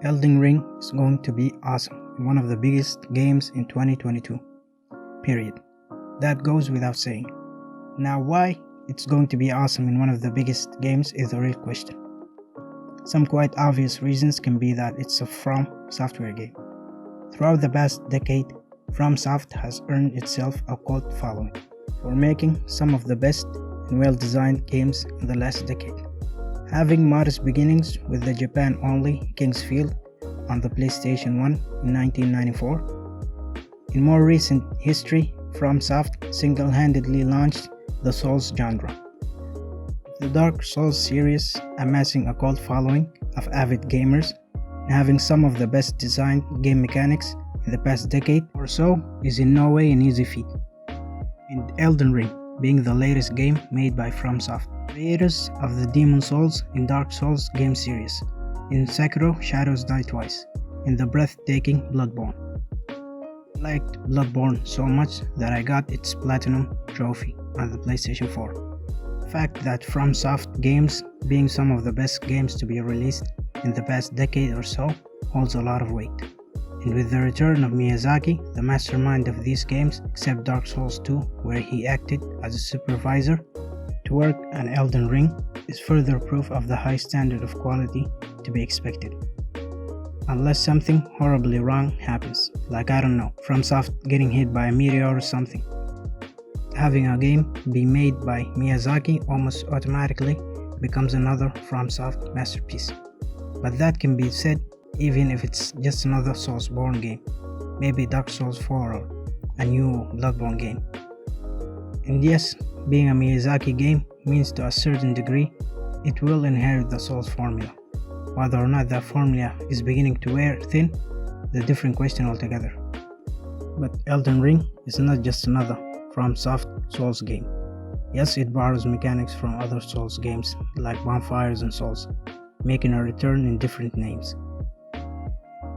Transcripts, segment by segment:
Elden Ring is going to be awesome and one of the biggest games in 2022. Period. That goes without saying. Now, why it's going to be awesome and one of the biggest games is the real question. Some quite obvious reasons can be that it's a From Software game. Throughout the past decade, FromSoft has earned itself a cult following for making some of the best and well-designed games in the last decade. Having modest beginnings with the Japan-only King's Field on the PlayStation 1 in 1994, in more recent history, FromSoft single-handedly launched the Souls genre. The Dark Souls series amassing a cult following of avid gamers and having some of the best designed game mechanics in the past decade or so is in no way an easy feat. And Elden Ring being the latest game made by FromSoft, creators of the Demon Souls and Dark Souls game series, in Sekiro Shadows Die Twice, and the breathtaking Bloodborne. I liked Bloodborne so much that I got its Platinum trophy on the PlayStation 4. The fact that FromSoft games being some of the best games to be released in the past decade or so holds a lot of weight. And with the return of Miyazaki, the mastermind of these games, except Dark Souls 2, where he acted as a supervisor, to work on Elden Ring is further proof of the high standard of quality to be expected. Unless something horribly wrong happens, like I don't know, FromSoft getting hit by a meteor or something. Having a game be made by Miyazaki almost automatically becomes another FromSoft masterpiece. But that can be said even if it's just another Soulsborne game, maybe Dark Souls 4 or a new Bloodborne game. And yes, being a Miyazaki game means to a certain degree it will inherit the Souls formula. Whether or not that formula is beginning to wear thin is a different question altogether. But Elden Ring is not just another FromSoft Souls game. Yes, it borrows mechanics from other Souls games like Bonfires and Souls, making a return in different names.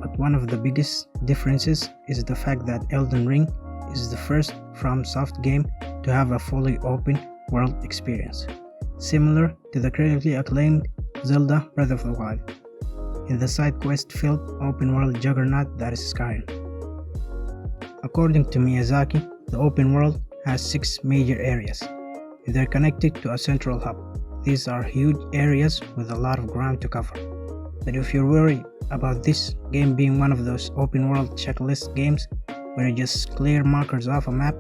But one of the biggest differences is the fact that Elden Ring is the first FromSoft game to have a fully open world experience, similar to the critically acclaimed Zelda Breath of the Wild, in the side quest filled open world juggernaut that is Skyrim. According to Miyazaki, the open world has 6 major areas, and they're connected to a central hub. These are huge areas with a lot of ground to cover. But if you're worried about this game being one of those open world checklist games where you just clear markers off a map,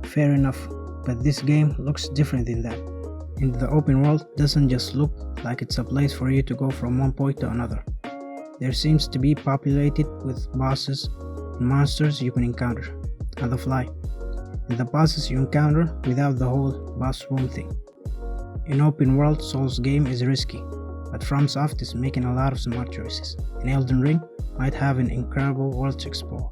fair enough, but this game looks different than that. And the open world doesn't just look like it's a place for you to go from one point to another. There seems to be populated with bosses and monsters you can encounter on the fly, and the bosses you encounter without the whole boss room thing. An open world Souls game is risky, but FromSoft is making a lot of smart choices, and Elden Ring might have an incredible world to explore.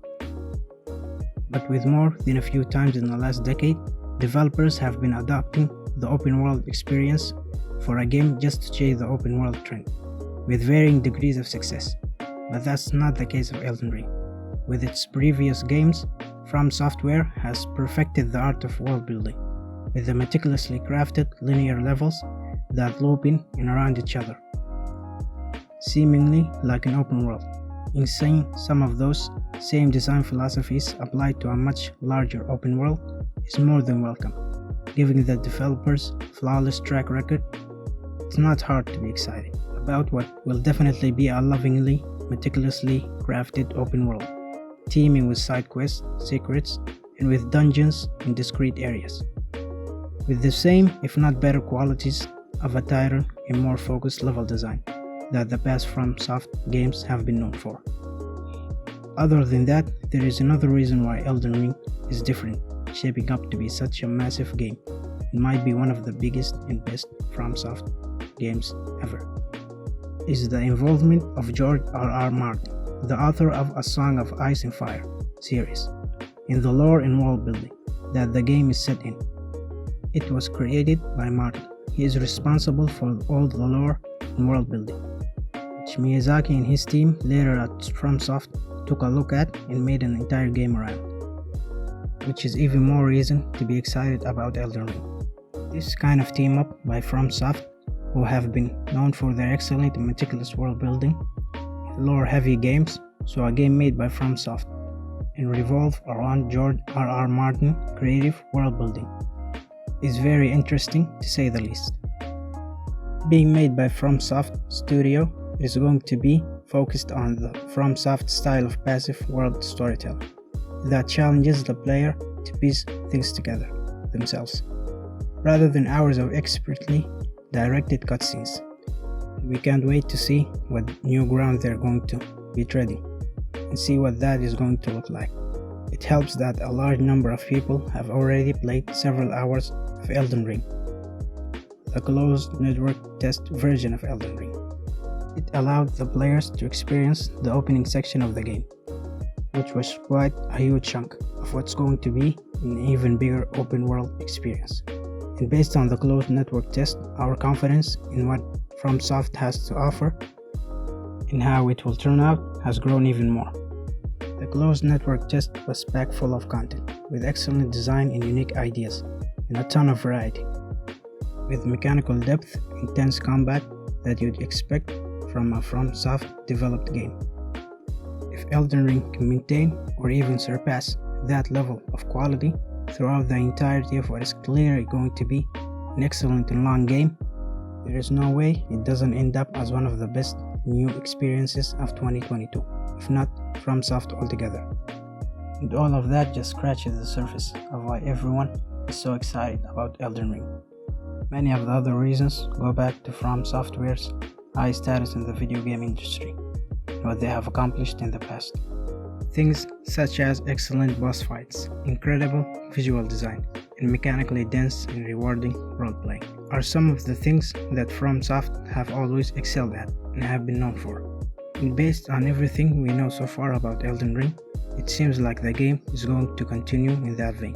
But with more than a few times in the last decade, developers have been adopting the open world experience for a game just to chase the open world trend, with varying degrees of success. But that's not the case of Elden Ring. With its previous games, From Software has perfected the art of world building, with the meticulously crafted linear levels that loop in and around each other, seemingly like an open world. In saying some of those same design philosophies applied to a much larger open world is more than welcome. Given the developers' flawless track record, it's not hard to be excited about what will definitely be a lovingly, meticulously crafted open world, teeming with side quests, secrets, and with dungeons in discrete areas, with the same, if not better qualities of a tighter and more focused level design that the past FromSoft games have been known for. Other than that, there is another reason why Elden Ring is different, shaping up to be such a massive game, and might be one of the biggest and best FromSoft games ever, is the involvement of George R.R. Martin, the author of A Song of Ice and Fire series, in the lore and world building that the game is set in. It was created by Martin. He is responsible for all the lore and world building, which Miyazaki and his team later at FromSoft took a look at and made an entire game around, which is even more reason to be excited about Elden Ring. This kind of team up by FromSoft, who have been known for their excellent and meticulous world building, lore-heavy games, so a game made by FromSoft and revolve around George R.R. Martin creative world building is very interesting to say the least. Being made by FromSoft Studio, it is going to be focused on the FromSoft style of passive world storytelling that challenges the player to piece things together themselves, rather than hours of expertly directed cutscenes. We can't wait to see what new ground they're going to be treading and see what that is going to look like. It helps that a large number of people have already played several hours of Elden Ring, the closed network test version of Elden Ring. It allowed the players to experience the opening section of the game, which was quite a huge chunk of what's going to be an even bigger open world experience. And based on the closed network test, our confidence in what FromSoft has to offer and how it will turn out has grown even more. The closed network test was packed full of content, with excellent design and unique ideas, and a ton of variety, with mechanical depth, intense combat that you'd expect from a FromSoft developed game. If Elden Ring can maintain or even surpass that level of quality throughout the entirety of what is clearly going to be an excellent and long game, there is no way it doesn't end up as one of the best new experiences of 2022, if not FromSoft altogether. And all of that just scratches the surface of why everyone is so excited about Elden Ring. Many of the other reasons go back to From Software's high status in the video game industry and what they have accomplished in the past. Things such as excellent boss fights, incredible visual design, and mechanically dense and rewarding roleplay are some of the things that FromSoft have always excelled at and have been known for. And based on everything we know so far about Elden Ring, it seems like the game is going to continue in that vein.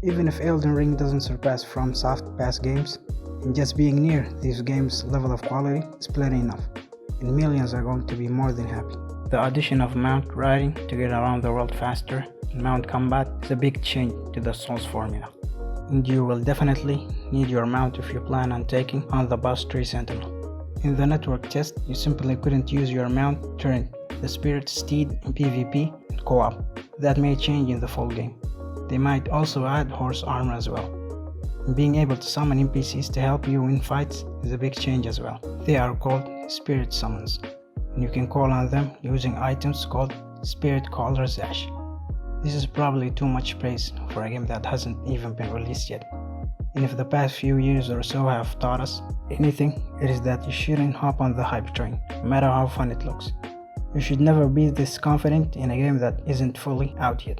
Even if Elden Ring doesn't surpass FromSoft past games, and just being near these games' level of quality is plenty enough, and millions are going to be more than happy. The addition of mount riding to get around the world faster and mount combat is a big change to the Souls formula, and you will definitely need your mount if you plan on taking on the boss tree sentinel. In the network test, you simply couldn't use your mount turn the spirit steed in PvP and co-op. That may change in the full game. They might also add horse armor as well. And being able to summon NPCs to help you win fights is a big change as well. They are called spirit summons, and you can call on them using items called Spirit Caller's Ash. This is probably too much praise for a game that hasn't even been released yet. And if the past few years or so have taught us anything, it is that you shouldn't hop on the hype train, no matter how fun it looks. You should never be this confident in a game that isn't fully out yet.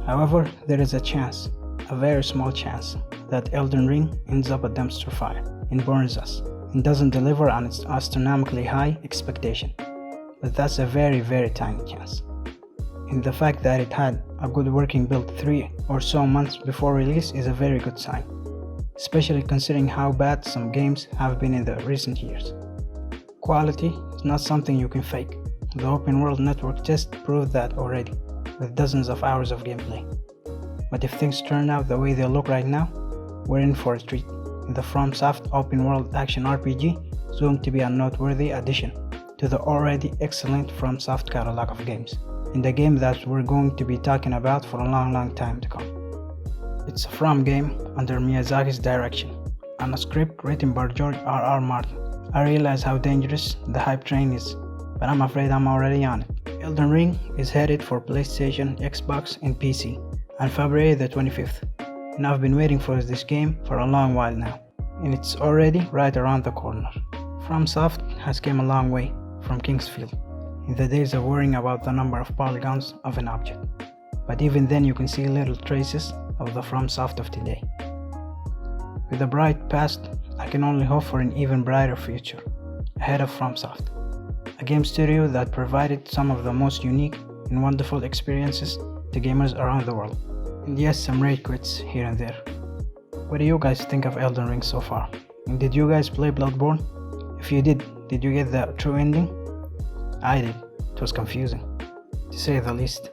However, there is a chance, a very small chance, that Elden Ring ends up a dumpster fire and burns us and doesn't deliver on its astronomically high expectation. But that's a very, very tiny chance. And the fact that it had a good working build 3 or so months before release is a very good sign, especially considering how bad some games have been in the recent years. Quality is not something you can fake. The open world network test proved that already, with dozens of hours of gameplay. But if things turn out the way they look right now, we're in for a treat. The FromSoft open world action RPG is going to be a noteworthy addition to the already excellent FromSoft catalog of games, and a game that we're going to be talking about for a long time to come. It's a From game under Miyazaki's direction, on a script written by George R.R. Martin. I realize how dangerous the hype train is, but I'm afraid I'm already on it. Elden Ring is headed for PlayStation, Xbox, and PC on February the 25th, and I've been waiting for this game for a long while now, and it's already right around the corner. FromSoft has come a long way from Kingsfield in the days of worrying about the number of polygons of an object, but even then you can see little traces of the FromSoft of today. With a bright past, I can only hope for an even brighter future ahead of FromSoft, a game studio that provided some of the most unique and wonderful experiences to gamers around the world, and yes, some rage quits here and there. What do you guys think of Elden Ring so far? And did you guys play Bloodborne? If you did you get the true ending? I did. It was confusing, to say the least.